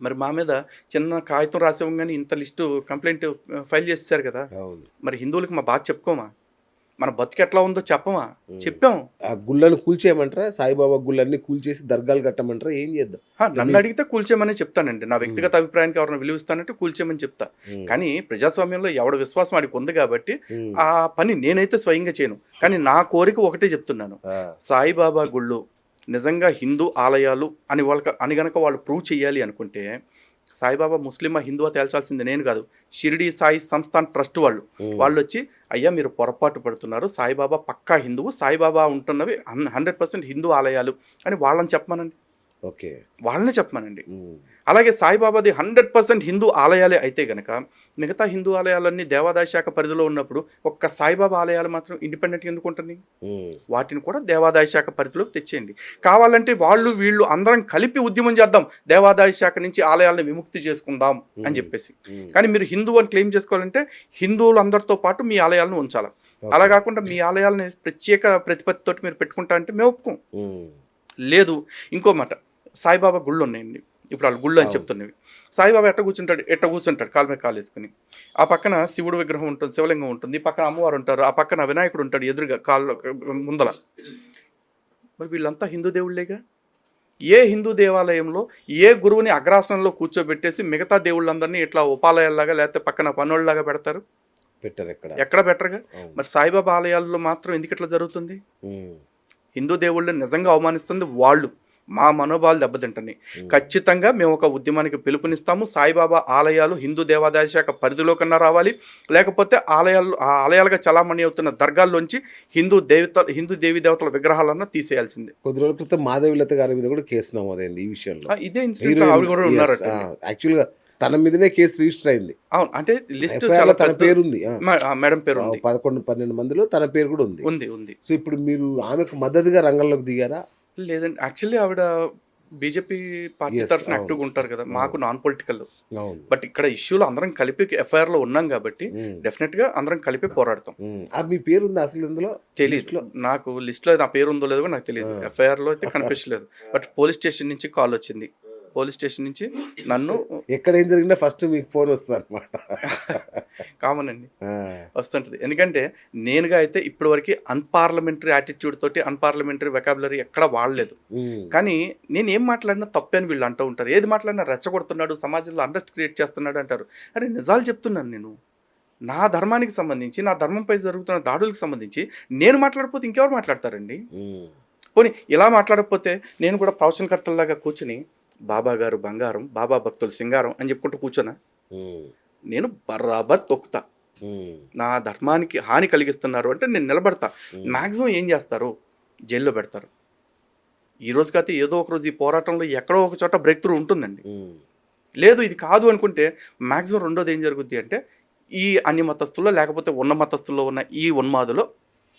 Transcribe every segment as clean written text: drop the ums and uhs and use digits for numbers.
మరి మా మీద చిన్న కాగితం రాసివ్వంగానే ఇంత లిస్టు కంప్లెయింట్ ఫైల్ చేసేసారు కదా! అవును. మరి హిందువులకి మా బాధ చెప్పుకోమా? మన బతుకు ఎట్లా ఉందో చెప్పమా? హ్మ్. చెప్పాం. ఆ గుళ్ళను కూల్చేయమంటారా? సాయిబాబా గుళ్ళన్నీ కూల్చేసి దర్గాలు కట్టమంటారా? ఏం చేద్దాం? మీ నన్నడిగితే కూల్చేయమనే చెప్తానండి. నా హ్మ్. వ్యక్తిగత అభిప్రాయానికి ఎవరైనా విలువిస్తానంటే కూల్చేయమని చెప్తా. హ్మ్. కానీ ప్రజాస్వామ్యంలో ఎవడి విశ్వాసం ఆడికి ఉంది కాబట్టి, హ్మ్. ఆ పని నేనైతే స్వయంగా చేయను. కానీ నా కోరిక ఒకటే చెప్తున్నాను. ఆ! సాయిబాబా గుళ్ళు నిజంగా హిందూ ఆలయాలు అని గనక వాళ్ళు ప్రూవ్ చేయాలి అనుకుంటే, సాయిబాబా ముస్లిమా, హిందువా తేల్చాల్సింది నేను కాదు. షిరిడీ సాయి సంస్థాన్ ట్రస్ట్ వాళ్ళు. హ్మ్. వాళ్ళొచ్చి, "అయ్యా మీరు పొరపాటు పడుతున్నారు. సాయిబాబా పక్కా హిందువు. సాయిబాబా ఉంటున్నవి 100% హిందూ ఆలయాలు" అని వాళ్ళని చెప్పమనండి. ఓకే. వాళ్ళనే చెప్పమనండి. హ్మ్. అలాగే సాయిబాబాది 100% హిందూ ఆలయాలే అయితే గనక, మిగతా హిందూ ఆలయాలన్నీ దేవాదాయ శాఖ పరిధిలో ఉన్నప్పుడు, ఒక్క సాయిబాబా ఆలయాలు మాత్రం ఇండిపెండెంట్‌గా ఎందుకుంటున్నాయి? హ్మ్. వాటిని కూడా దేవాదాయ శాఖ పరిధిలోకి తెచ్చేయండి. కావాలంటే వాళ్ళు, వీళ్ళు అందరం కలిపి ఉద్యమం చేద్దాం. దేవాదాయ శాఖ నుంచి ఆలయాలను విముక్తి చేసుకుందాం అని హ్మ్. జెప్పేసి. హ్మ్. కానీ మీరు హిందువు అని క్లెయిమ్ చేసుకోవాలంటే, హిందువులందరితో పాటు మీ ఆలయాలను ఉంచాల. అలా ఓకే. గాకుండా మీ ఆలయాలని ప్రత్యేక ప్రతిపత్తితోటి మీరు పెట్టుకుంటా అంటే మేము ఒప్పుకోం. హ్మ్. లేదు. ఇంకో మాట. సాయిబాబా గుళ్ళున్నాయండి. ఇప్పుడు ఆళ్ళు గుళ్ళు అని అవును. చెప్తున్నవి. సాయిబాబా ఎట్ట కూర్చుంటాడు కాళ్ళ మీద కాలేసుకొని. ఆ పక్కన శివుడు విగ్రహం ఉంటుంది. శివలింగం ఉంటుంది. ఈ పక్కన అమ్మవారు ఉంటారు. ఆ పక్కన వినాయకుడు ఉంటాడు ఎదురుగా ముందల. మరి వీళ్ళంతా హిందూ దేవుళ్ళేగా. ఏ హిందూ దేవాలయంలో ఏ గురువుని అగ్రాసనంలో కూర్చోబెట్టేసి మిగతా దేవుళ్ళందరినీ ఇట్లా ఉపాలయాల్లాగా లేకపోతే పక్కన పనోళ్ళలాగా పెడతారు? పెట్టరెక్కడ. ఎక్కడ పెట్టరుగా. అవును. మరి సాయిబాబా ఆలయాల్లో మాత్రం ఎందుకిట్లా జరుగుతుంది? హ్మ్. హిందూ దేవుళ్ళని నిజంగా అవమానిస్తుంది వాళ్ళు. మా మనోభావాలు దెబ్బతింటున్నాయి. హ్మ్. ఖచ్చితంగా మేము ఒక ఉద్యమానికి పిలుపునిస్తాము. సాయిబాబా ఆలయాలు హిందూ దేవాదాయ శాఖ పరిధిలోకన్నా రావాలి. లేకపోతే ఆలయాలుగా చలామణి అవుతున్న దర్గాల్లోంచి హిందూ దేవీ దేవతల విగ్రహాలన్నా తీసేయాల్సిందే. కొద్ది రోజుల క్రితం మాధవీలత గారి మీద కూడా కేసు నమోదైంది ఈ విషయంలో. ఇదే ఇన్సిడెంట్‌లో హీరోయిన్ ఆవిడ గూడా యెస్. ఆ! ఉన్నారటండి. యాక్చువల్‌గా తన మీదనే కేసు రిజిస్టర్ అయింది. అవును. అంటే లిస్ట్ చాలా ఎఫ్ఐఆర్‌లో తన పెద్ద పేరుంది. ఆ! మేడం పేరుంది. 11, 12 మందిలో తన పేరు కూడా ఉంది. ఉంది. ఉంది. సో, ఇప్పుడు మీరు ఆమెకు మద్దతుగా రంగంలోకి దిగారా? లేదండి. యాక్చువల్లీ ఆవిడ బీజేపీ పార్టీ యెస్. తరఫున అవును. యాక్టివ్‌గా ఉంటారు కదా! మాకు అవును. Non political. అవును. బట్ ఇక్కడ ఇష్యూలో అందరం కలిపి ఎఫ్ఐఆర్‌లో ఉన్నాం గాబట్టి, హ్మ్. డెఫినిట్‌గా అందరం కలిపే పోరాడతాం. హ్మ్. మీ పేరుందా అసలు ఇందులో? తెలీదు. లిస్ట్‌లో? నాకు లిస్ట్‌లో నా పేరు ఉందో లేదో కూడా నాకు ఆ! తెలీదు. ఎఫ్ఐఆర్‌లో అయితే కనిపించలేదు. బట్ పోలీస్ స్టేషన్ నుంచి కాలొచ్చింది. పోలీస్ స్టేషన్ నుంచి సో, నన్ను ఎక్కడ ఏం జరిగినా ఫస్ట్ మీకు ఫోన్ వస్తదనమాట. కామన్ అండి. ఆ! వస్తుంటది. ఎందుకంటే నేనుగా అయితే ఇప్పటి వరకి అన్‌పార్లమెంటరీ యాటిట్యూడ్ తోటి అన్‌పార్లమెంటరీ వొకాబులరీ ఎక్కడా వాడలేదు. హ్మ్. కానీ నేనేం మాట్లాడినా తప్పే అని వీళ్ళు అంటూ ఉంటారు. ఏది మాట్లాడినా రెచ్చగొడుతున్నాడు, సమాజంలో అన్రెస్ట్ క్రియేట్ చేస్తున్నాడు అంటారు. అరే నిజాలు చెప్తున్నాను నేను. నా ధర్మానికి సంబంధించి, నా ధర్మంపై జరుగుతున్న దాడులకు సంబంధించి నేను మాట్లాడకపోతే ఇంకెవరు మాట్లాడతారండి? హ్మ్. పోనీ ఇలా మాట్లాడకపోతే నేను కూడా ప్రవచనకర్తల్లాగా కూర్చొని బాబా గారు బంగారం, బాబా భక్తులు సింగారం అని చెప్పుకుంటూ కూర్చోనా? హ్మ్. నేను బరాబర్ తొక్కుతా. హ్మ్. నా ధర్మానికి హాని కలిగిస్తున్నారు అంటే నేను నిలబడతా. హ్మ్. మాక్సిమం ఏం చేస్తారు? జైల్‌లో పెడతారు. ఈ రోజు కాతే ఏదో ఒక రోజు ఈ పోరాటంలో ఎక్కడో ఒక చోట బ్రేక్ త్రూ ఉంటుందండి. హ్మ్. లేదు ఇది కాదు అనుకుంటే మాక్సిమం రెండోది ఏం జరుగుద్ది అంటే, ఈ అన్య మతస్థుల్లో లేకపోతే ఉన్న మతస్థుల్లో ఉన్న ఈ ఉన్మాదులు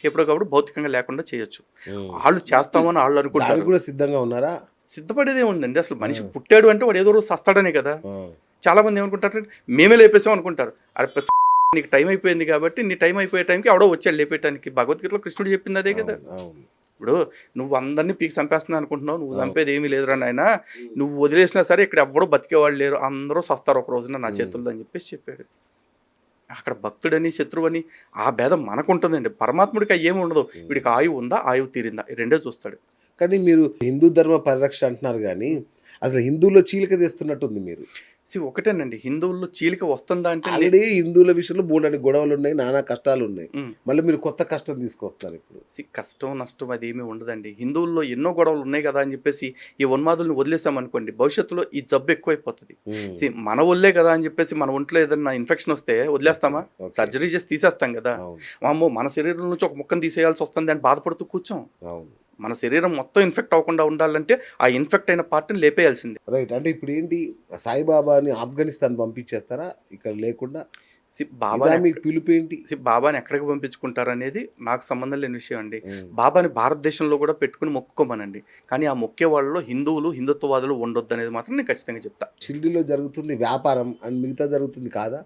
ఎప్పటికప్పుడు భౌతికంగా లేకుండా చేయొచ్చు. హ్మ్. ఆళ్ళు చేస్తామని ఆళ్ళు దానికి అనుకుంటారు. కూడా సిద్ధంగా ఉన్నారా? సిద్ధపడేదేముందండి అసలు ఆ! మనిషి పుట్టాడు అంటే వాడు ఏదో రోజు సస్తాడనే కదా! ఆ! చాలామంది ఏమనుకుంటారంటే మేమే లేపేసాం అనుకుంటారు. అరె నీకు టైం అయిపోయింది కాబట్టి నీ టైం అయిపోయే టైంకి ఎవడో వచ్చాడు లేపేయటానికి. భగవద్గీతలో కృష్ణుడు చెప్పింది అదే కదా! అవును. అవును. ఇప్పుడు నువ్వు అందరిని పీకి చంపేస్తున్నావు అనుకుంటున్నావు. నువ్వు అవును. చంపేది ఏమీ లేదురా నాయనా. నువ్వు వదిలేసినా సరే ఇక్కడ ఎవ్వడు బతికేవాళ్ళు లేరు. అందరూ సస్తారు ఒక రోజున నా హ్మ్. చేతుల్లో అని చెప్పేసి చెప్పాడు. అక్కడ భక్తుడని, శత్రువని ఆ భేదం మనకుంటుందండి. పరమాత్ముడికి అయ్యేమి ఉండదు. హ్మ్. వీడికి ఆయువు ఉందా? ఆయువు తీరిందా? ఈ రెండే చూస్తాడు. కానీ మీరు హిందూ ధర్మ పరిరక్ష అంటున్నారు గానీ, అసలు హిందువుల్లో చీలిక తెస్తున్నట్టుంది మీరు. ఒకటేనండి హిందువుల్లో చీలిక వస్తుందా అంటే ఆల్రెడీ హిందువుల విషయంలో బోలెడన్ని గొడవలున్నాయి. నానా కష్టాలున్నాయి. హ్మ్. మళ్ళీ మీరు కొత్త కష్టం తీసుకొస్తున్నారిప్పుడు. కష్టం, నష్టం అదేమీ ఉండదండి. హిందువుల్లో ఎన్నో గొడవలు ఉన్నాయి గదా! అని జెప్పేసి ఈ ఉన్మాదుల్ని వదిలేసామనుకోండి, భవిష్యత్తులో ఈ జబ్బు ఎక్కువైపోతది. హ్మ్. మన వోళ్ళే గదా! అని జెప్పేసి మన ఒంట్లో ఏదన్నా ఇన్ఫెక్షన్ వస్తే ఓకే. వదిలేస్తామా? ఓకే. సర్జరీ చేసి తీసేస్తాం గదా! అవును. వామ్మో! మన శరీరం నుంచి ఒక ముక్కని తీసేయాల్సొస్తుంది అని బాధపడుతూ కూర్చోం. అవును. మన శరీరం మొత్తం ఇన్ఫెక్ట్ అవ్వకుండా ఉండాలంటే, ఆ ఇన్ఫెక్ట్ అయిన పార్ట్‌ని లేపేయాల్సిందే. రైట్. అంటే ఇప్పుడేంటి సాయిబాబాని ఆఫ్ఘనిస్తాన్ పంపించేస్తారా? ఇక్కడ లేకుండా? సీ ఇదా బాబాని ఎక్క మీకు పిలుపేంటి? బాబాని ఎక్కడికి పంపించుకుంటారనేది నాకు సంబంధం లేని విషయం అండి. హ్మ్. బాబాని భారతదేశంలో గూడా పెట్టుకొని మొక్కుకోమనండి. కానీ ఆ మొక్కే వాళ్ళలో హిందువులు, హిందుత్వవాదులు ఉండొద్దనేది మాత్రం నేను ఖచ్చితంగా చెప్తా. షిరిడీలో జరుగుతుంది వ్యాపారం అండ్ మిగతా జరుగుతుంది కాదా?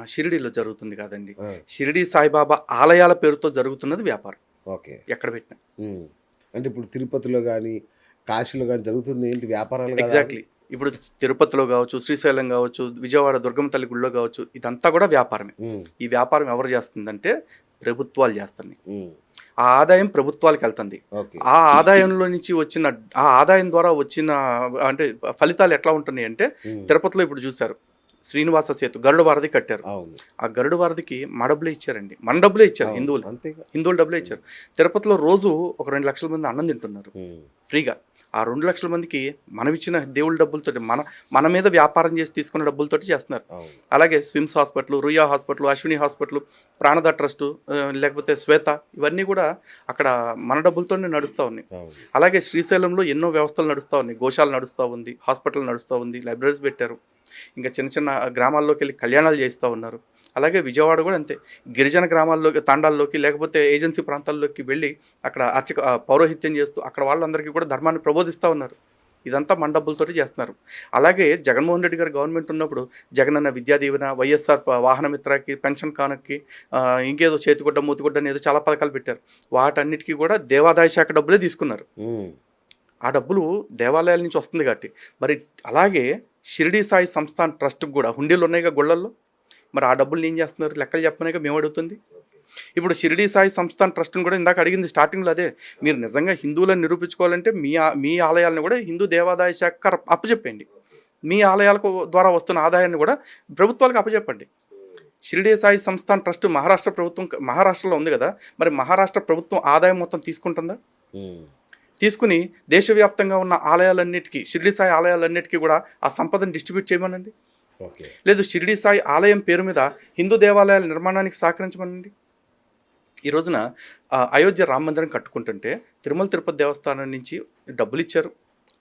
షిరిడీలో జరుగుతుంది కాదండి. ఆ! షిరిడీ సాయిబాబా ఆలయాల పేరుతో జరుగుతున్నది వ్యాపారం. ఓకే. ఎక్కడ పెట్టినా. హ్మ్. అంటే ఇప్పుడు తిరుపతిలో గాని, కాశీలో గాని జరుగుతుంది ఏంటి వ్యాపారాలు గదా అవి? ఎగ్జాక్ట్‌లీ. ఇప్పుడు తిరుపతిలో కావచ్చు, శ్రీశైలం కావచ్చు, విజయవాడ దుర్గమ్మ తల్లి గుడిలో కావచ్చు, ఇదంతా కూడా వ్యాపారమే. ఈ వ్యాపారం ఎవరు చేస్తుందంటే ప్రభుత్వాలు చేస్తున్నాయి. ఆ ఆదాయం ప్రభుత్వాలకు వెళ్తుంది. ఓకే. ఆ ఆదాయంలో నుంచి వచ్చిన ఆ ఆదాయం ద్వారా వచ్చిన అంటే ఫలితాలు ఎట్లా ఉంటున్నాయి అంటే తిరుపతిలో ఇప్పుడు చూశారు శ్రీనివాస సేతు గరుడ వారధి కట్టారు. అవును. ఆ గరుడ వారధికి మా డబ్బులే ఇచ్చారండి, మన డబ్బులే ఇచ్చారు. హిందువులు అంతేగా. హిందువులు డబ్బులే ఇచ్చారు. తిరుపతిలో రోజు ఒక 2 లక్షల మంది అన్నం తింటున్నారు ఫ్రీగా. ఆ 2 లక్షల మందికి మనం ఇచ్చిన దేవుళ్ళ డబ్బులతో మన మీద వ్యాపారం చేసి తీసుకున్న డబ్బులతోటి చేస్తున్నారు. అవును. అలాగే SVIMS hospital, Ruia hospital, Ashwini hospital, Pranada trust, లేకపోతే శ్వేత, ఇవన్నీ కూడా అక్కడ మన డబ్బులతోనే నడుస్తూ ఉన్నాయి. అవును. అలాగే శ్రీశైలంలో ఎన్నో వ్యవస్థలు నడుస్తూ ఉన్నాయి. గోశాల నడుస్తూ ఉంది, హాస్పిటల్ నడుస్తూ ఉంది, లైబ్రరీస్ పెట్టారు. ఇంకా చిన్న చిన్న గ్రామాల్లోకి వెళ్ళి కళ్యాణాలు చేస్తూ ఉన్నారు. అలాగే విజయవాడ కూడా అంతే. గిరిజన గ్రామాల్లోకి, తాండాల్లోకి, లేకపోతే ఏజెన్సీ ప్రాంతాల్లోకి వెళ్ళి అక్కడ పౌరోహిత్యం చేస్తూ అక్కడ వాళ్ళందరికీ కూడా ధర్మాన్ని ప్రబోధిస్తూ ఉన్నారు. ఇదంతా మన డబ్బులతోటి చేస్తున్నారు. అలాగే జగన్మోహన్ రెడ్డి గారు గవర్నమెంట్ ఉన్నప్పుడు జగనన్న విద్యా దీవెన, వైఎస్ఆర్ వాహన మిత్రకి, పెన్షన్ కానుకకి, ఇంకేదో చేతిగుడ్డ, మూతిగుడ్డ అని ఏదో చాలా పథకాలు పెట్టారు. వాటన్నిటికీ కూడా దేవాదాయ శాఖ డబ్బులే తీసుకున్నారు. ఆ డబ్బులు దేవాలయాల నుంచి వస్తుంది కాబట్టి. మరి అలాగే షిరిడి సాయి సంస్థాన్ ట్రస్ట్కి కూడా హుండీలు ఉన్నాయిగా గుళ్ళల్లో. మరి ఆ డబ్బులు ఏం చేస్తున్నారు? లెక్కలు చెప్పనేగా మేము అడుగుతుంది. ఇప్పుడు షిరిడి సాయి సంస్థాన్ ట్రస్ట్ని కూడా ఇందాక అడిగింది స్టార్టింగ్లో అదే. మీరు నిజంగా హిందువులను నిరూపించుకోవాలంటే మీ ఆలయాలను కూడా హిందూ దేవాదాయ శాఖ అప్పచెప్పండి. మీ ఆలయాలకు ద్వారా వస్తున్న ఆదాయాన్ని కూడా ప్రభుత్వాలకు అప్పచెప్పండి. షిరిడి సాయి సంస్థాన్ ట్రస్ట్ మహారాష్ట్రలో ఉంది కదా, మరి మహారాష్ట్ర ప్రభుత్వం ఆదాయం మొత్తం తీసుకుంటుందా? తీసుకుని దేశవ్యాప్తంగా ఉన్న ఆలయాలన్నిటికీ, షిరిడి సాయి ఆలయాలన్నిటికీ కూడా ఆ సంపదను డిస్ట్రిబ్యూట్ చేయమనండి. లేదు షిరిడి సాయి ఆలయం పేరు మీద హిందూ దేవాలయాల నిర్మాణానికి సహకరించమనండి. ఈ రోజున అయోధ్య రామ మందిరం కట్టుకుంటుంటే తిరుపతి దేవస్థానం నుంచి డబ్బులు ఇచ్చారు.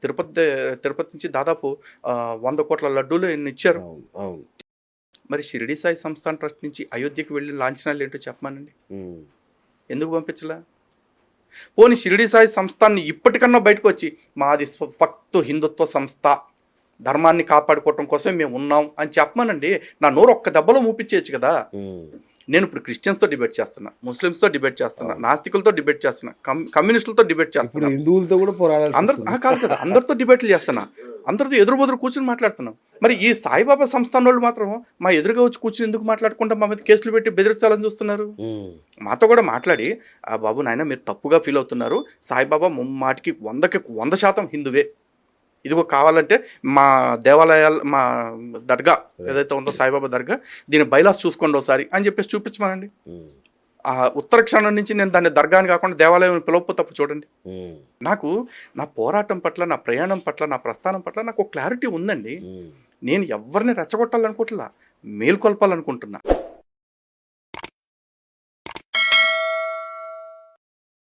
తిరుపతి నుంచి దాదాపు 100 కోట్ల లడ్డూలు ఇచ్చారు. మరి షిరిడి సాయి సంస్థాన్ ట్రస్ట్ నుంచి అయోధ్యకి వెళ్ళి లాంఛనాలు ఏంటో చెప్పమానండి. ఎందుకు పంపించలా? పోనీ షిరిడి సాయి సంస్థాన్ని ఇప్పటికన్నా బయటకు వచ్చి మాది ఫక్తు హిందుత్వ సంస్థ, ధర్మాన్ని కాపాడుకోవటం కోసం మేము ఉన్నాం అని చెప్పమానండి. నా నోరు ఒక్క దెబ్బలో మూపించేయచ్చు కదా. నేను ఇప్పుడు క్రిస్టియన్స్తో డిబేట్ చేస్తున్నా, ముస్లిమ్స్తో డిబేట్ చేస్తున్నా, నాస్తికులతో డిబేట్ చేస్తున్నా, కమ్యూనిస్టులతో డిబేట్ చేస్తున్నా, హిందువులతో కూడా కాదు కదా, అందరితో డిబేట్లు చేస్తున్నా, అందరితో ఎదురు కూర్చుని మాట్లాడుతున్నాం. మరి ఈ సాయిబాబా సంస్థాన వాళ్ళు మాత్రం మా ఎదురుగా వచ్చి కూర్చుని ఎందుకు మాట్లాడకుండా మా మీద కేసులు పెట్టి బెదిరించాలని చూస్తున్నారు? మాతో కూడా మాట్లాడి, బాబు నాయన మీరు తప్పుగా ఫీల్ అవుతున్నారు, సాయిబాబా మాటికి 100% హిందువే, ఇదిగో కావాలంటే మా దేవాలయాలు, మా దర్గా ఏదైతే ఉందో సాయిబాబా దర్గా, దీని బైలాస్ చూసుకోండి ఒకసారి అని చెప్పేసి చూపించమనండి. ఆ ఉత్తర క్షణం నుంచి నేను దాన్ని దర్గాని కాకుండా దేవాలయం పిలవకపోతే చూడండి. నాకు నా పోరాటం పట్ల, నా ప్రయాణం పట్ల, నా ప్రస్థానం పట్ల నాకు క్లారిటీ ఉందండి. నేను ఎవరిని రెచ్చగొట్టాలనుకోవట్లా, మేల్కొల్పాలనుకుంటున్నా.